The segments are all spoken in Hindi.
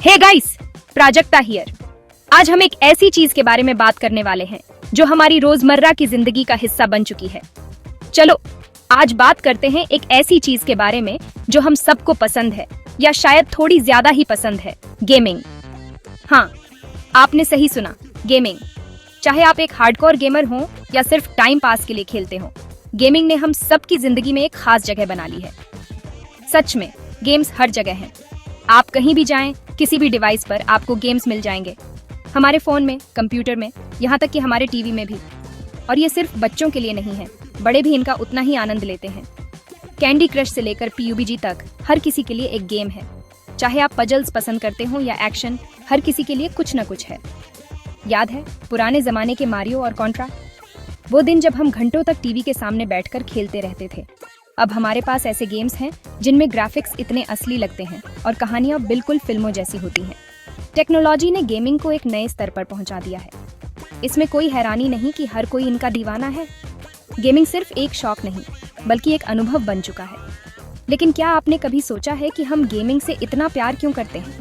Hey guys, Prajakta here. आज हम एक ऐसी चीज के बारे में बात करने वाले हैं जो हमारी रोजमर्रा की जिंदगी का हिस्सा बन चुकी है। चलो आज बात करते हैं एक ऐसी चीज के बारे में जो हम सबको पसंद है, या शायद थोड़ी ज्यादा ही पसंद है, गेमिंग। हाँ, आपने सही सुना, गेमिंग। चाहे आप एक हार्डकोर गेमर हो या सिर्फ टाइम पास के लिए खेलते हो, गेमिंग ने हम सबकी जिंदगी में एक खास जगह बना ली है। सच में गेम्स हर जगह हैं। आप कहीं भी जाएं, किसी भी डिवाइस पर आपको गेम्स मिल जाएंगे। हमारे फोन में, कंप्यूटर में, यहाँ तक कि हमारे टीवी में भी। और ये सिर्फ बच्चों के लिए नहीं है, बड़े भी इनका उतना ही आनंद लेते हैं। कैंडी क्रश से लेकर PUBG तक हर किसी के लिए एक गेम है। चाहे आप पजल्स पसंद करते हो या एक्शन, हर किसी के लिए कुछ न कुछ है। याद है पुराने जमाने के मारियो और कॉन्ट्रा? वो दिन जब हम घंटों तक टीवी के सामने बैठकर खेलते रहते थे। अब हमारे पास ऐसे गेम्स हैं जिनमें ग्राफिक्स इतने असली लगते हैं और कहानियां बिल्कुल फिल्मों जैसी होती हैं। टेक्नोलॉजी ने गेमिंग को एक नए स्तर पर पहुंचा दिया है। इसमें कोई हैरानी नहीं कि हर कोई इनका दीवाना है। गेमिंग सिर्फ एक शौक नहीं, बल्कि एक अनुभव बन चुका है। लेकिन क्या आपने कभी सोचा है कि हम गेमिंग से इतना प्यार क्यों करते हैं?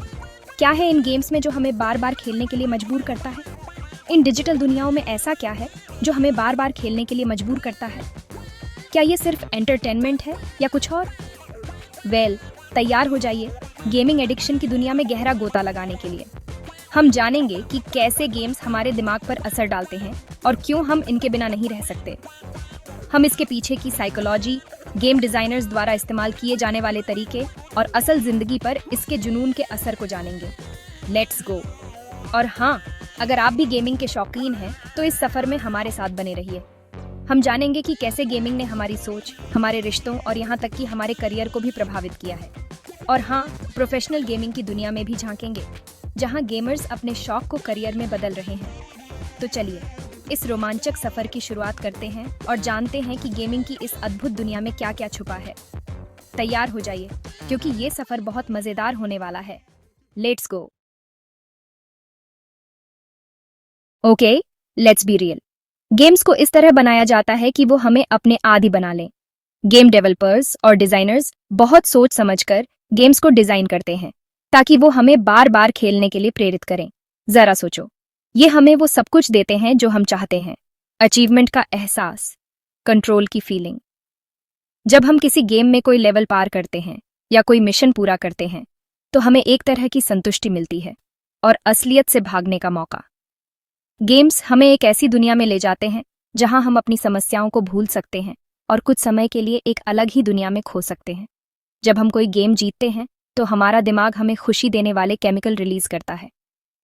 क्या है इन गेम्स में जो हमें बार बार खेलने के लिए मजबूर करता है? इन डिजिटल दुनियाओं में ऐसा क्या है जो हमें बार बार खेलने के लिए मजबूर करता है? क्या ये सिर्फ एंटरटेनमेंट है या कुछ और? तैयार हो जाइए गेमिंग एडिक्शन की दुनिया में गहरा गोता लगाने के लिए। हम जानेंगे कि कैसे गेम्स हमारे दिमाग पर असर डालते हैं और क्यों हम इनके बिना नहीं रह सकते। हम इसके पीछे की साइकोलॉजी, गेम डिजाइनर्स द्वारा इस्तेमाल किए जाने वाले तरीके और असल जिंदगी पर इसके जुनून के असर को जानेंगे। Let's go. और हाँ, अगर आप भी गेमिंग के शौकीन हैं तो इस सफर में हमारे साथ बने रहिए। हम जानेंगे कि कैसे गेमिंग ने हमारी सोच, हमारे रिश्तों और यहाँ तक कि हमारे करियर को भी प्रभावित किया है। और हाँ, प्रोफेशनल गेमिंग की दुनिया में भी झांकेंगे, जहाँ गेमर्स अपने शौक को करियर में बदल रहे हैं। तो चलिए इस रोमांचक सफर की शुरुआत करते हैं और जानते हैं कि गेमिंग की इस अद्भुत दुनिया में क्या क्या छुपा है। तैयार हो जाइए क्योंकि ये सफर बहुत मजेदार होने वाला है। Let's go. Okay, let's be real. Games को इस तरह बनाया जाता है कि वो हमें अपने आदी बना लें। गेम डेवलपर्स और डिजाइनर्स बहुत सोच समझकर गेम्स को डिजाइन करते हैं ताकि वो हमें बार बार खेलने के लिए प्रेरित करें। जरा सोचो, ये हमें वो सब कुछ देते हैं जो हम चाहते हैं। अचीवमेंट का एहसास, कंट्रोल की फीलिंग। जब हम किसी गेम में कोई लेवल पार करते हैं या कोई मिशन पूरा करते हैं तो हमें एक तरह की संतुष्टि मिलती है और असलियत से भागने का मौका। गेम्स हमें एक ऐसी दुनिया में ले जाते हैं जहां हम अपनी समस्याओं को भूल सकते हैं और कुछ समय के लिए एक अलग ही दुनिया में खो सकते हैं। जब हम कोई गेम जीतते हैं तो हमारा दिमाग हमें खुशी देने वाले केमिकल रिलीज करता है।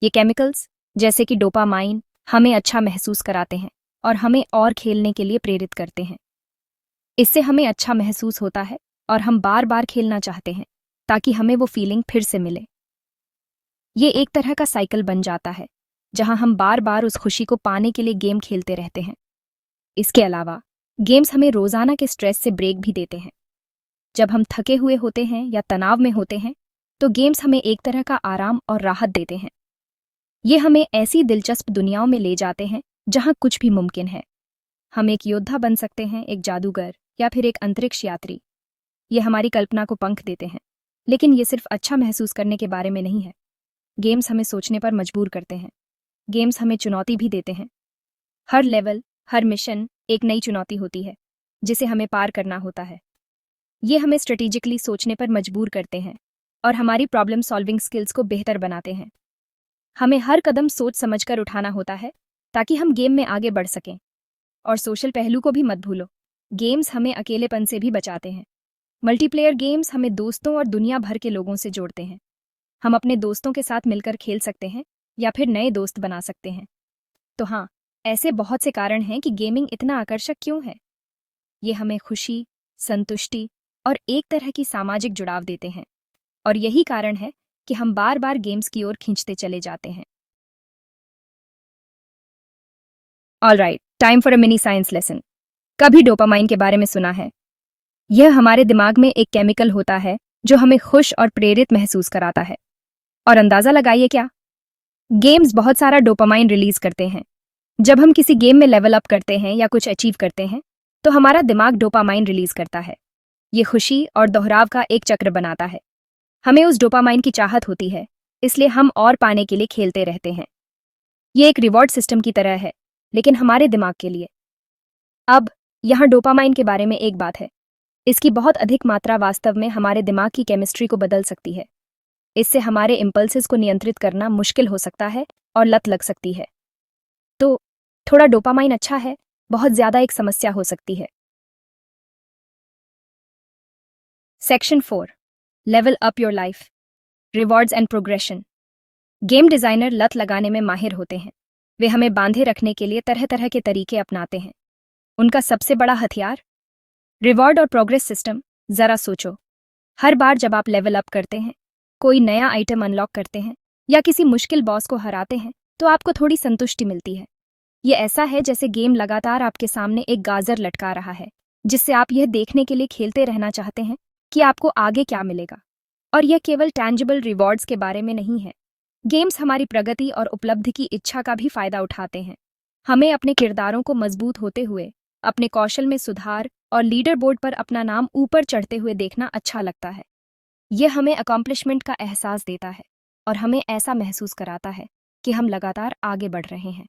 ये केमिकल्स, जैसे कि डोपामाइन, हमें अच्छा महसूस कराते हैं और हमें और खेलने के लिए प्रेरित करते हैं। इससे हमें अच्छा महसूस होता है और हम बार बार खेलना चाहते हैं ताकि हमें वो फीलिंग फिर से मिले। ये एक तरह का साइकिल बन जाता है जहां हम बार बार उस खुशी को पाने के लिए गेम खेलते रहते हैं। इसके अलावा गेम्स हमें रोजाना के स्ट्रेस से ब्रेक भी देते हैं। जब हम थके हुए होते हैं या तनाव में होते हैं तो गेम्स हमें एक तरह का आराम और राहत देते हैं। ये हमें ऐसी दिलचस्प दुनियाओं में ले जाते हैं जहां कुछ भी मुमकिन है। हम एक योद्धा बन सकते हैं, एक जादूगर या फिर एक अंतरिक्ष यात्री। ये हमारी कल्पना को पंख देते हैं। लेकिन ये सिर्फ अच्छा महसूस करने के बारे में नहीं है। गेम्स हमें सोचने पर मजबूर करते हैं। गेम्स हमें चुनौती भी देते हैं। हर लेवल, हर मिशन एक नई चुनौती होती है जिसे हमें पार करना होता है। ये हमें स्ट्रेटेजिकली सोचने पर मजबूर करते हैं और हमारी प्रॉब्लम सॉल्विंग स्किल्स को बेहतर बनाते हैं। हमें हर कदम सोच समझकर उठाना होता है ताकि हम गेम में आगे बढ़ सकें। और सोशल पहलू को भी मत भूलो। गेम्स हमें अकेलेपन से भी बचाते हैं। मल्टीप्लेयर गेम्स हमें दोस्तों और दुनिया भर के लोगों से जोड़ते हैं। हम अपने दोस्तों के साथ मिलकर खेल सकते हैं या फिर नए दोस्त बना सकते हैं। तो हाँ, ऐसे बहुत से कारण हैं कि गेमिंग इतना आकर्षक क्यों है। ये हमें खुशी, संतुष्टि और एक तरह की सामाजिक जुड़ाव देते हैं। और यही कारण है कि हम बार बार गेम्स की ओर खींचते चले जाते हैं। Alright, time for a mini science lesson. कभी डोपामाइन के बारे में सुना है? यह हमारे दिमाग में एक केमिकल होता है जो हमें खुश और प्रेरित महसूस कराता है। और अंदाजा लगाइए क्या? गेम्स बहुत सारा डोपामाइन रिलीज करते हैं। जब हम किसी गेम में लेवल अप करते हैं या कुछ अचीव करते हैं तो हमारा दिमाग डोपामाइन रिलीज करता है। ये खुशी और दोहराव का एक चक्र बनाता है। हमें उस डोपामाइन की चाहत होती है इसलिए हम और पाने के लिए खेलते रहते हैं। ये एक रिवॉर्ड सिस्टम की तरह है, लेकिन हमारे दिमाग के लिए। अब यहाँ डोपामाइन के बारे में एक बात है। इसकी बहुत अधिक मात्रा वास्तव में हमारे दिमाग की केमिस्ट्री को बदल सकती है। इससे हमारे इम्पल्सेस को नियंत्रित करना मुश्किल हो सकता है और लत लग सकती है। तो थोड़ा डोपामाइन अच्छा है, बहुत ज्यादा एक समस्या हो सकती है। Section 4, level up your life, rewards and progression. Game designer लत लगाने में माहिर होते हैं। वे हमें बांधे रखने के लिए तरह तरह के तरीके अपनाते हैं। उनका सबसे बड़ा हथियार रिवॉर्ड और प्रोग्रेस सिस्टम। जरा सोचो, हर बार जब आप लेवल अप करते हैं, कोई नया आइटम अनलॉक करते हैं या किसी मुश्किल बॉस को हराते हैं, तो आपको थोड़ी संतुष्टि मिलती है। ये ऐसा है जैसे गेम लगातार आपके सामने एक गाजर लटका रहा है, जिससे आप यह देखने के लिए खेलते रहना चाहते हैं कि आपको आगे क्या मिलेगा। और यह केवल टैंजिबल रिवॉर्ड्स के बारे में नहीं है। गेम्स हमारी प्रगति और उपलब्धि की इच्छा का भी फायदा उठाते हैं। हमें अपने किरदारों को मजबूत होते हुए, अपने कौशल में सुधार और लीडर बोर्ड पर अपना नाम ऊपर चढ़ते हुए देखना अच्छा लगता है। यह हमें अकॉम्प्लिशमेंट का एहसास देता है और हमें ऐसा महसूस कराता है कि हम लगातार आगे बढ़ रहे हैं।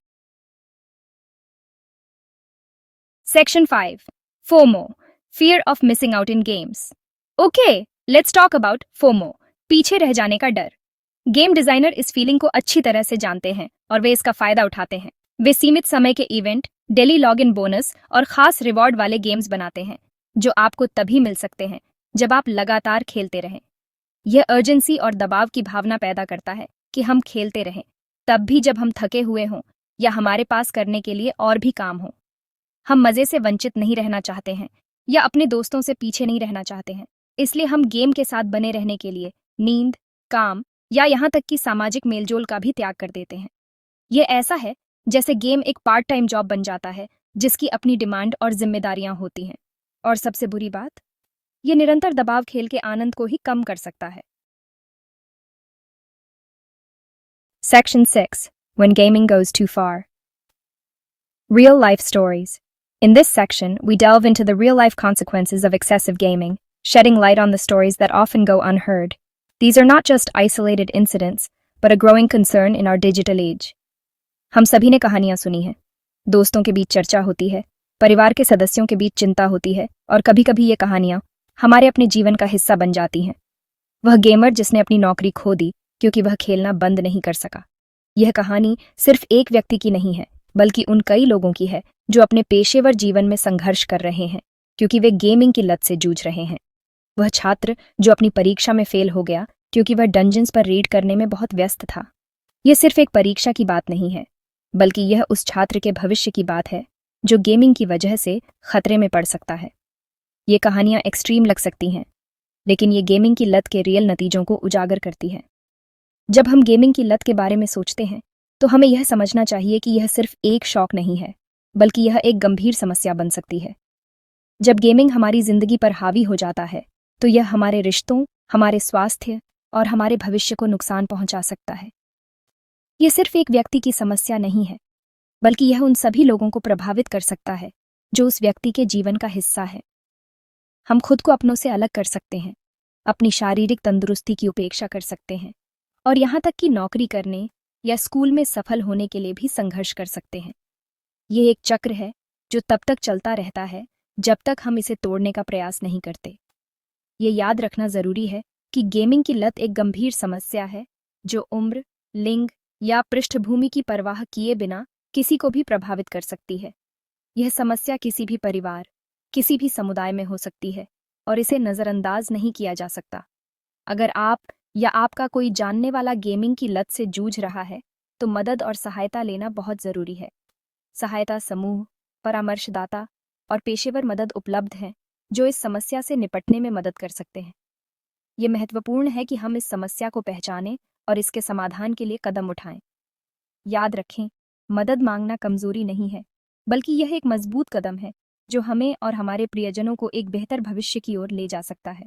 Section 5, FOMO, fear of missing out in games. Okay, let's talk about FOMO, पीछे रह जाने का डर। गेम डिजाइनर इस फीलिंग को अच्छी तरह से जानते हैं और वे इसका फायदा उठाते हैं। वे सीमित समय के इवेंट, डेली लॉगिन बोनस और खास रिवॉर्ड वाले गेम्स बनाते हैं, जो आपको तभी मिल सकते हैं जब आप लगातार खेलते रहें। यह अर्जेंसी और दबाव की भावना पैदा करता है कि हम खेलते रहें, तब भी जब हम थके हुए हों या हमारे पास करने के लिए और भी काम हो। हम मजे से वंचित नहीं रहना चाहते हैं या अपने दोस्तों से पीछे नहीं रहना चाहते हैं, इसलिए हम गेम के साथ बने रहने के लिए नींद, काम या यहाँ तक कि सामाजिक मेलजोल का भी त्याग कर देते हैं। यह ऐसा है जैसे गेम एक पार्ट टाइम जॉब बन जाता है, जिसकी अपनी डिमांड और जिम्मेदारियां होती हैं। और सबसे बुरी बात, यह निरंतर दबाव खेल के आनंद को ही कम कर सकता है। Section 6, when gaming goes too far. Real life stories. In this section, we delve into the real life consequences of excessive gaming, shedding light on the stories that often go unheard. These are not just isolated incidents, but a growing concern in our digital age. हम सभी ने कहानियां सुनी हैं, दोस्तों के बीच चर्चा होती है, परिवार के सदस्यों के बीच चिंता होती है, और कभी-कभी ये कहानियां हमारे अपने जीवन का हिस्सा बन जाती हैं। वह गेमर जिसने अपनी नौकरी खो दी क्योंकि वह खेलना बंद नहीं कर सका। यह कहानी सिर्फ एक व्यक्ति की नहीं है, बल्कि उन कई लोगों की है जो अपने पेशेवर जीवन में संघर्ष कर रहे हैं क्योंकि वे गेमिंग की लत से जूझ रहे हैं। वह छात्र जो अपनी परीक्षा में फेल हो गया क्योंकि वह डंजन्स पर रेड करने में बहुत व्यस्त था। यह सिर्फ एक परीक्षा की बात नहीं है, बल्कि यह उस छात्र के भविष्य की बात है जो गेमिंग की वजह से खतरे में पड़ सकता है। ये कहानियां एक्सट्रीम लग सकती हैं, लेकिन ये गेमिंग की लत के रियल नतीजों को उजागर करती है। जब हम गेमिंग की लत के बारे में सोचते हैं, तो हमें यह समझना चाहिए कि यह सिर्फ एक शौक नहीं है, बल्कि यह एक गंभीर समस्या बन सकती है। जब गेमिंग हमारी जिंदगी पर हावी हो जाता है, तो यह हमारे रिश्तों, हमारे स्वास्थ्य और हमारे भविष्य को नुकसान पहुंचा सकता है। यह सिर्फ एक व्यक्ति की समस्या नहीं है, बल्कि यह उन सभी लोगों को प्रभावित कर सकता है जो उस व्यक्ति के जीवन का हिस्सा है। हम खुद को अपनों से अलग कर सकते हैं, अपनी शारीरिक तंदुरुस्ती की उपेक्षा कर सकते हैं, और यहाँ तक कि नौकरी करने या स्कूल में सफल होने के लिए भी संघर्ष कर सकते हैं। ये एक चक्र है जो तब तक चलता रहता है जब तक हम इसे तोड़ने का प्रयास नहीं करते। ये याद रखना जरूरी है कि गेमिंग की लत एक गंभीर समस्या है जो उम्र, लिंग या पृष्ठभूमि की परवाह किए बिना किसी को भी प्रभावित कर सकती है। यह समस्या किसी भी परिवार, किसी भी समुदाय में हो सकती है और इसे नज़रअंदाज नहीं किया जा सकता। अगर आप या आपका कोई जानने वाला गेमिंग की लत से जूझ रहा है, तो मदद और सहायता लेना बहुत ज़रूरी है। सहायता समूह, परामर्शदाता और पेशेवर मदद उपलब्ध हैं जो इस समस्या से निपटने में मदद कर सकते हैं। ये महत्वपूर्ण है कि हम इस समस्या को पहचानें और इसके समाधान के लिए कदम उठाएं। याद रखें, मदद मांगना कमजोरी नहीं है, बल्कि यह एक मजबूत कदम है जो हमें और हमारे प्रियजनों को एक बेहतर भविष्य की ओर ले जा सकता है।